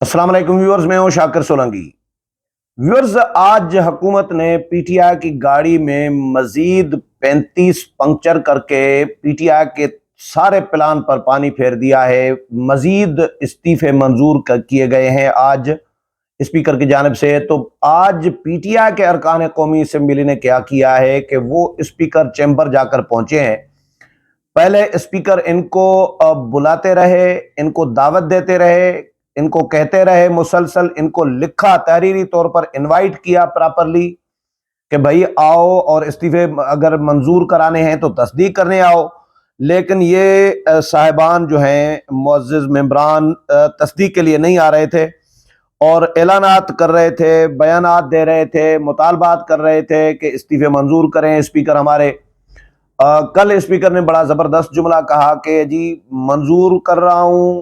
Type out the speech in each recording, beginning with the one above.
السلام علیکم ویورز، میں ہوں شاکر سولنگی۔ ویورز، آج حکومت نے پی ٹی آئی کی گاڑی میں مزید 35 پنکچر کر کے پی ٹی آئی کے سارے پلان پر پانی پھیر دیا ہے۔ مزید استعفے منظور کیے گئے ہیں آج اسپیکر کی جانب سے۔ تو آج پی ٹی آئی کے ارکان قومی اسمبلی نے کیا کیا ہے کہ وہ اسپیکر چیمبر جا کر پہنچے ہیں۔ پہلے اسپیکر ان کو بلاتے رہے، ان کو دعوت دیتے رہے، ان کو کہتے رہے مسلسل، ان کو لکھا تحریری طور پر انوائٹ کیا پراپرلی کہ بھائی آؤ اور استعفے اگر منظور کرانے ہیں تو تصدیق کرنے آؤ، لیکن یہ صاحبان جو ہیں معزز ممبران تصدیق کے لیے نہیں آ رہے تھے اور اعلانات کر رہے تھے، بیانات دے رہے تھے، مطالبات کر رہے تھے کہ استعفے منظور کریں اسپیکر ہمارے۔ کل اسپیکر نے بڑا زبردست جملہ کہا کہ جی منظور کر رہا ہوں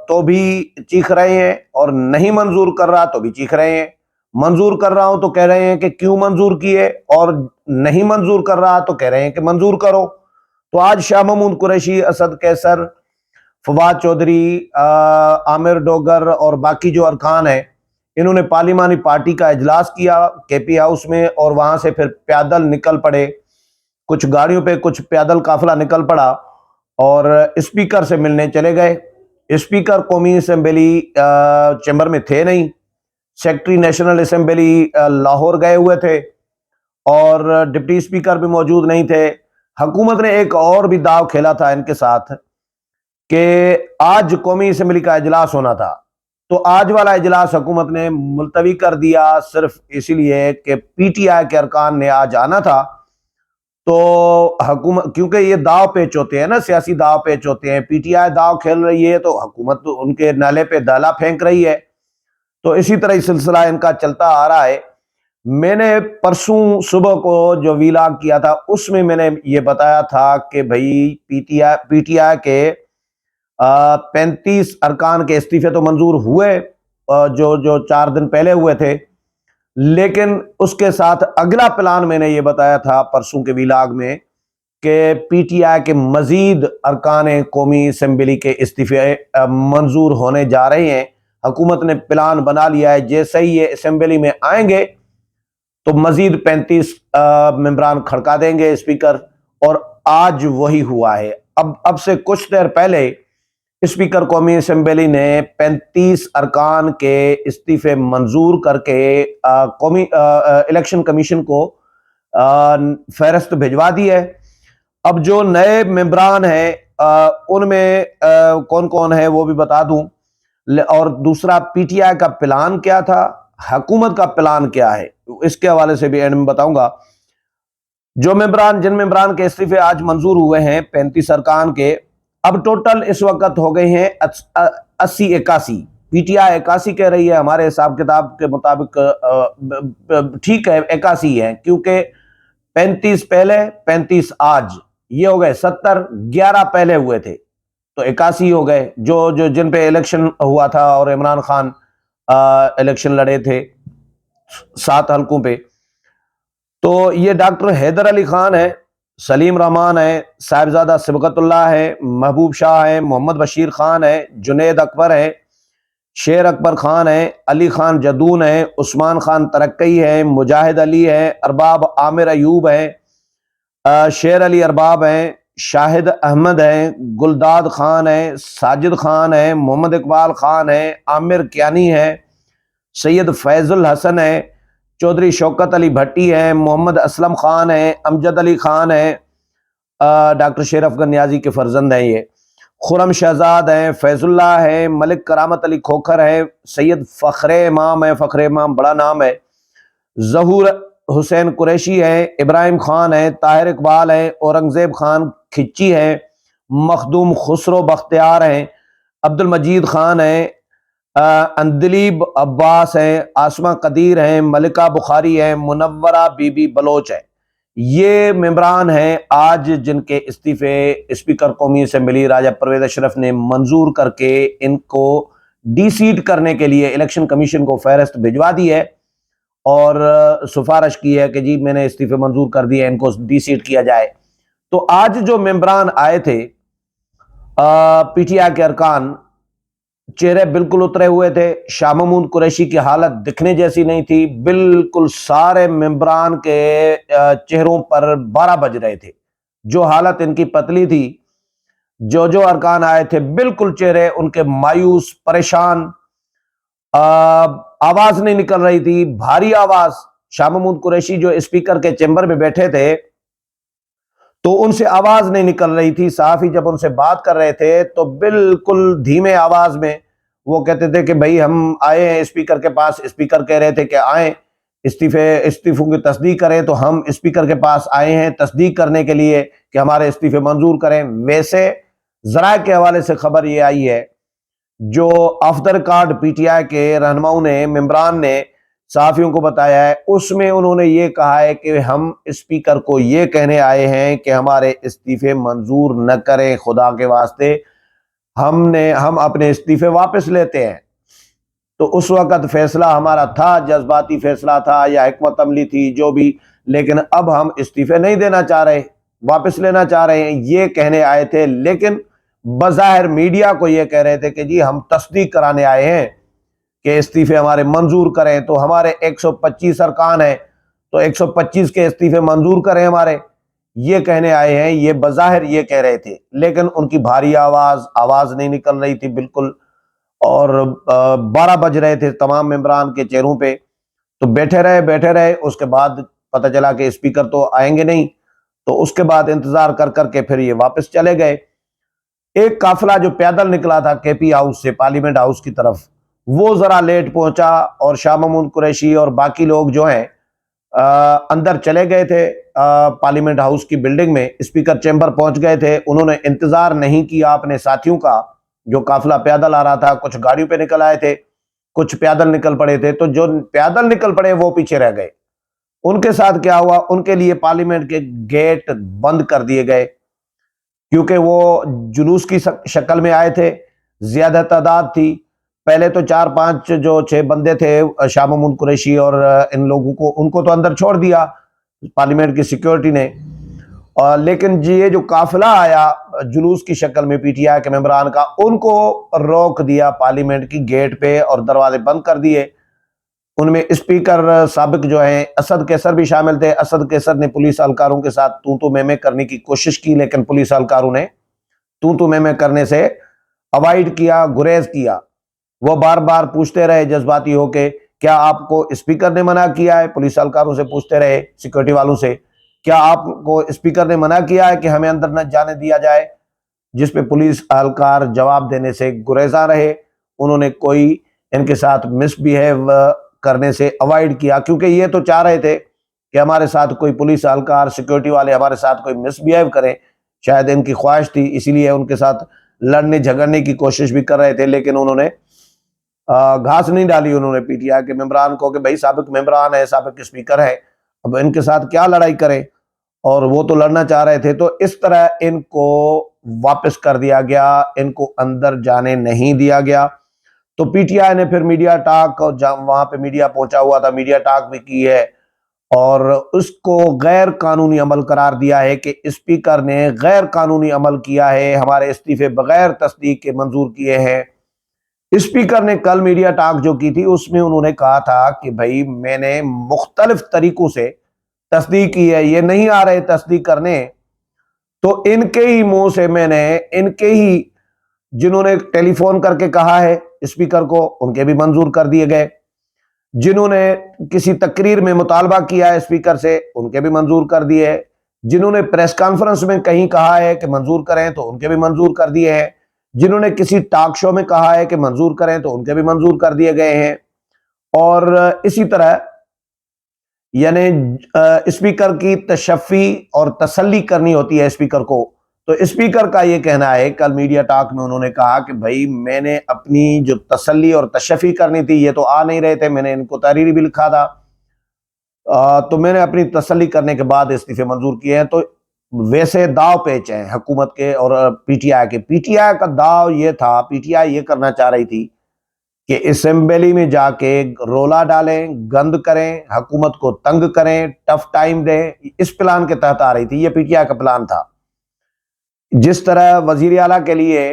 تو بھی چیخ رہے ہیں، اور نہیں منظور کر رہا تو بھی چیخ رہے ہیں۔ منظور کر رہا ہوں تو کہہ رہے ہیں کہ کیوں منظور کیے، اور نہیں منظور کر رہا تو کہہ رہے ہیں کہ منظور کرو۔ تو آج شاہ محمود قریشی، اسد کیسر، فواد چودھری، عامر ڈوگر اور باقی جو ارکان ہیں، انہوں نے پارلیمانی پارٹی کا اجلاس کیا کے پی ہاؤس میں، اور وہاں سے پھر پیدل نکل پڑے، کچھ گاڑیوں پہ کچھ پیدل قافلہ نکل پڑا اور اسپیکر سے ملنے چلے گئے۔ اسپیکر قومی اسمبلی چیمبر میں تھے نہیں، سیکٹری نیشنل اسمبلی لاہور گئے ہوئے تھے اور ڈپٹی اسپیکر بھی موجود نہیں تھے۔ حکومت نے ایک اور بھی داؤ کھیلا تھا ان کے ساتھ کہ آج قومی اسمبلی کا اجلاس ہونا تھا، تو آج والا اجلاس حکومت نے ملتوی کر دیا صرف اسی لیے کہ پی ٹی آئی کے ارکان نے آج آنا تھا۔ تو حکومت، کیونکہ یہ داؤ پیچ ہوتے ہیں نا، سیاسی داؤ پیچ ہوتے ہیں، پی ٹی آئی داؤ کھیل رہی ہے تو حکومت ان کے نالے پہ ڈالا پھینک رہی ہے، تو اسی طرح سلسلہ ان کا چلتا آ رہا ہے۔ میں نے پرسوں صبح کو جو ویلاگ کیا تھا اس میں میں نے یہ بتایا تھا کہ بھائی پی ٹی آئی کے 35 ارکان کے استعفے تو منظور ہوئے جو 4 دن پہلے ہوئے تھے، لیکن اس کے ساتھ اگلا پلان میں نے یہ بتایا تھا پرسوں کے ویلاگ میں کہ پی ٹی آئی کے مزید ارکان قومی اسمبلی کے استعفے منظور ہونے جا رہے ہیں۔ حکومت نے پلان بنا لیا ہے، جیسے ہی یہ اسمبلی میں آئیں گے تو مزید 35 ممبران کھڑکا دیں گے اسپیکر، اور آج وہی ہوا ہے۔ اب سے کچھ دیر پہلے اسپیکر قومی اسمبلی نے 35 ارکان کے استعفے منظور کر کے قومی الیکشن کمیشن کو فہرست بھجوا دی ہے۔ اب جو نئے ممبران ہیں ان میں کون کون ہے وہ بھی بتا دوں، اور دوسرا پی ٹی آئی کا پلان کیا تھا، حکومت کا پلان کیا ہے، اس کے حوالے سے بھی اینڈ میں بتاؤں گا۔ جن ممبران کے استعفے آج منظور ہوئے ہیں 35 ارکان کے، اب ٹوٹل اس وقت ہو گئے ہیں 81۔ پی ٹی آئی 81 کہہ رہی ہے، ہمارے حساب کتاب کے مطابق ٹھیک ہے 81 ہے، کیونکہ 35 پہلے 35 آج، یہ ہو گئے 70، 11 پہلے ہوئے تھے تو 81 ہو گئے، جو جن پہ الیکشن ہوا تھا اور عمران خان الیکشن لڑے تھے 7 حلقوں پہ۔ تو یہ ڈاکٹر حیدر علی خان ہے، سلیم رحمان ہے، صاحبزادہ سبقت اللہ ہے، محبوب شاہ ہے، محمد بشیر خان ہے، جنید اکبر ہے، شیر اکبر خان ہے، علی خان جدون ہے، عثمان خان ترکی ہے، مجاہد علی ہے، ارباب عامر ایوب ہے، شیر علی ارباب ہیں، شاہد احمد ہیں، گلداد خان ہے، ساجد خان ہے، محمد اقبال خان ہے، عامر کیانی ہے، سید فیض الحسن ہے، چودھری شوکت علی بھٹی ہیں، محمد اسلم خان ہیں، امجد علی خان ہیں، ڈاکٹر شیر افغان نیازی کے فرزند ہیں، یہ خرم شہزاد ہیں، فیض اللہ ہے، ملک کرامت علی کھوکھر ہے، سید فخر امام ہے، فخر امام بڑا نام ہے، ظہور حسین قریشی ہے، ابراہیم خان ہے، طاہر اقبال ہے، اورنگزیب خان کھچی ہے، مخدوم خسرو بختیار ہیں، عبد المجید خان ہیں، اندلیب عباس ہیں، آسمہ قدیر ہیں، ملکہ بخاری ہیں، منورہ بی بی بلوچ ہے۔ یہ ممبران ہیں آج جن کے استعفے اسپیکر قومی اسمبلی راجہ پرویز اشرف نے منظور کر کے ان کو ڈی سیٹ کرنے کے لیے الیکشن کمیشن کو فہرست بھجوا دی ہے اور سفارش کی ہے کہ جی میں نے استعفے منظور کر دیے، ان کو ڈی سیٹ کیا جائے۔ تو آج جو ممبران آئے تھے پی ٹی آئی کے ارکان، چہرے بالکل اترے ہوئے تھے. شاہ محمود قریشی کی حالت دکھنے جیسی نہیں تھی. بالکل سارے ممبران کے چہروں پر 12 بج رہے تھے. جو حالت ان کی پتلی تھی, جو ارکان آئے تھے, بالکل چہرے ان کے مایوس, پریشان, آواز نہیں نکل رہی تھی, بھاری آواز. شاہ محمود قریشی جو اسپیکر کے چیمبر میں بیٹھے تھے تو ان سے آواز نہیں نکل رہی تھی. صحافی جب ان سے بات کر رہے تھے تو بالکل دھیمے آواز میں وہ کہتے تھے کہ بھئی ہم آئے ہیں اسپیکر کے پاس. اسپیکر کہہ رہے تھے کہ آئیں استعفوں کی تصدیق کریں, تو ہم اسپیکر کے پاس آئے ہیں تصدیق کرنے کے لیے کہ ہمارے استعفے منظور کریں. ویسے ذرائع کے حوالے سے خبر یہ آئی ہے, جو of the record P T I کے رہنماؤں نے, ممبران نے صحافیوں کو بتایا ہے, اس میں انہوں نے یہ کہا ہے کہ ہم اسپیکر کو یہ کہنے آئے ہیں کہ ہمارے استعفے منظور نہ کریں, خدا کے واسطے ہم اپنے استعفے واپس لیتے ہیں. تو اس وقت فیصلہ ہمارا تھا, جذباتی فیصلہ تھا یا حکمت عملی تھی جو بھی, لیکن اب ہم استعفے نہیں دینا چاہ رہے, واپس لینا چاہ رہے ہیں, یہ کہنے آئے تھے. لیکن بظاہر میڈیا کو یہ کہہ رہے تھے کہ جی ہم تصدیق کرانے آئے ہیں کہ استعفے ہمارے منظور کریں. تو ہمارے 125 ارکان ہیں تو 125 کے استعفے منظور کریں ہمارے, یہ کہنے آئے ہیں. یہ بظاہر یہ کہہ رہے تھے, لیکن ان کی بھاری آواز نہیں نکل رہی تھی بالکل, اور 12 بج رہے تھے تمام ممبران کے چہروں پہ. تو بیٹھے رہے. اس کے بعد پتہ چلا کہ اسپیکر تو آئیں گے نہیں, تو اس کے بعد انتظار کر کے پھر یہ واپس چلے گئے. ایک قافلہ جو پیدل نکلا تھا کے پی ہاؤس سے پارلیمنٹ ہاؤس کی طرف, وہ ذرا لیٹ پہنچا, اور شاہ محمود قریشی اور باقی لوگ جو ہیں اندر چلے گئے تھے پارلیمنٹ ہاؤس کی بلڈنگ میں, اسپیکر چیمبر پہنچ گئے تھے. انہوں نے انتظار نہیں کیا اپنے ساتھیوں کا, جو قافلہ پیدل آ رہا تھا. کچھ گاڑیوں پہ نکل آئے تھے, کچھ پیدل نکل پڑے تھے. تو جو پیدل نکل پڑے وہ پیچھے رہ گئے. ان کے ساتھ کیا ہوا, ان کے لیے پارلیمنٹ کے گیٹ بند کر دیے گئے, کیونکہ وہ جلوس کی شکل میں آئے تھے, زیادہ تعداد تھی. پہلے تو 4-5 جو 6 بندے تھے شاہ محمود قریشی اور ان لوگوں کو, ان کو تو اندر چھوڑ دیا پارلیمنٹ کی سیکیورٹی نے. لیکن یہ جو قافلہ آیا جلوس کی شکل میں پی ٹی آئی کے ممبران کا, ان کو روک دیا پارلیمنٹ کی گیٹ پہ اور دروازے بند کر دیے. ان میں اسپیکر سابق جو ہیں اسد کیسر بھی شامل تھے. اسد کیسر نے پولیس اہلکاروں کے ساتھ تو میں کرنے کی کوشش کی, لیکن پولیس اہلکاروں نے تو میں کرنے سے اوائڈ کیا, گریز کیا. وہ بار بار پوچھتے رہے جذباتی ہو کے, کیا آپ کو اسپیکر نے منع کیا ہے؟ پولیس اہلکاروں سے پوچھتے رہے, سیکورٹی والوں سے, کیا آپ کو اسپیکر نے منع کیا ہے کہ ہمیں اندر نہ جانے دیا جائے؟ جس پہ پولیس اہلکار جواب دینے سے گریزاں رہے. انہوں نے کوئی ان کے ساتھ مس بیہیو کرنے سے اوائڈ کیا, کیونکہ یہ تو چاہ رہے تھے کہ ہمارے ساتھ کوئی پولیس اہلکار, سیکورٹی والے ہمارے ساتھ کوئی مس بیہیو کریں. شاید ان کی خواہش تھی, اسی لیے ان کے ساتھ لڑنے جھگڑنے کی کوشش بھی کر رہے تھے. لیکن انہوں نے گھاس نہیں ڈالی. انہوں نے پی ٹی آئی کے ممبران کو کہ بھائی سابق ممبران ہے, سابق اسپیکر ہے, اب ان کے ساتھ کیا لڑائی کریں, اور وہ تو لڑنا چاہ رہے تھے. تو اس طرح ان کو واپس کر دیا گیا, ان کو اندر جانے نہیں دیا گیا. تو پی ٹی آئی نے پھر میڈیا ٹاک, وہاں پہ میڈیا پہنچا ہوا تھا, میڈیا ٹاک بھی کی ہے, اور اس کو غیر قانونی عمل قرار دیا ہے کہ اسپیکر نے غیر قانونی عمل کیا ہے, ہمارے استعفے بغیر تصدیق کے منظور کیے ہیں. اسپیکر نے کل میڈیا ٹاک جو کی تھی اس میں انہوں نے کہا تھا کہ بھائی میں نے مختلف طریقوں سے تصدیق کی ہے, یہ نہیں آ رہے تصدیق کرنے. تو ان کے ہی منہ سے میں نے, ان کے ہی جنہوں نے ٹیلی فون کر کے کہا ہے اسپیکر کو, ان کے بھی منظور کر دیے گئے. جنہوں نے کسی تقریر میں مطالبہ کیا ہے اسپیکر سے, ان کے بھی منظور کر دیے. جنہوں نے پریس کانفرنس میں کہیں کہا ہے کہ منظور کریں, تو ان کے بھی منظور کر دیے ہیں. جنہوں نے کسی ٹاک شو میں کہا ہے کہ منظور کریں, تو ان کے بھی منظور کر دیے گئے ہیں. اور اسی طرح یعنی اسپیکر کی تشفی اور تسلی کرنی ہوتی ہے اسپیکر کو. تو اسپیکر کا یہ کہنا ہے, کل میڈیا ٹاک میں انہوں نے کہا کہ بھائی میں نے اپنی جو تسلی اور تشفی کرنی تھی, یہ تو آ نہیں رہے تھے, میں نے ان کو تحریری بھی لکھا تھا, تو میں نے اپنی تسلی کرنے کے بعد استعفے منظور کیے ہیں. تو ویسے داؤ پیچ ہیں حکومت کے اور پی ٹی آئی کے. پی ٹی آئی کا داؤ یہ تھا, پی ٹی آئی یہ کرنا چاہ رہی تھی کہ اسمبلی میں جا کے رولا ڈالیں, گند کریں, حکومت کو تنگ کریں, ٹف ٹائم دیں. اس پلان کے تحت آ رہی تھی, یہ پی ٹی آئی کا پلان تھا. جس طرح وزیر اعلیٰ کے لیے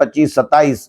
25-27,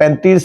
35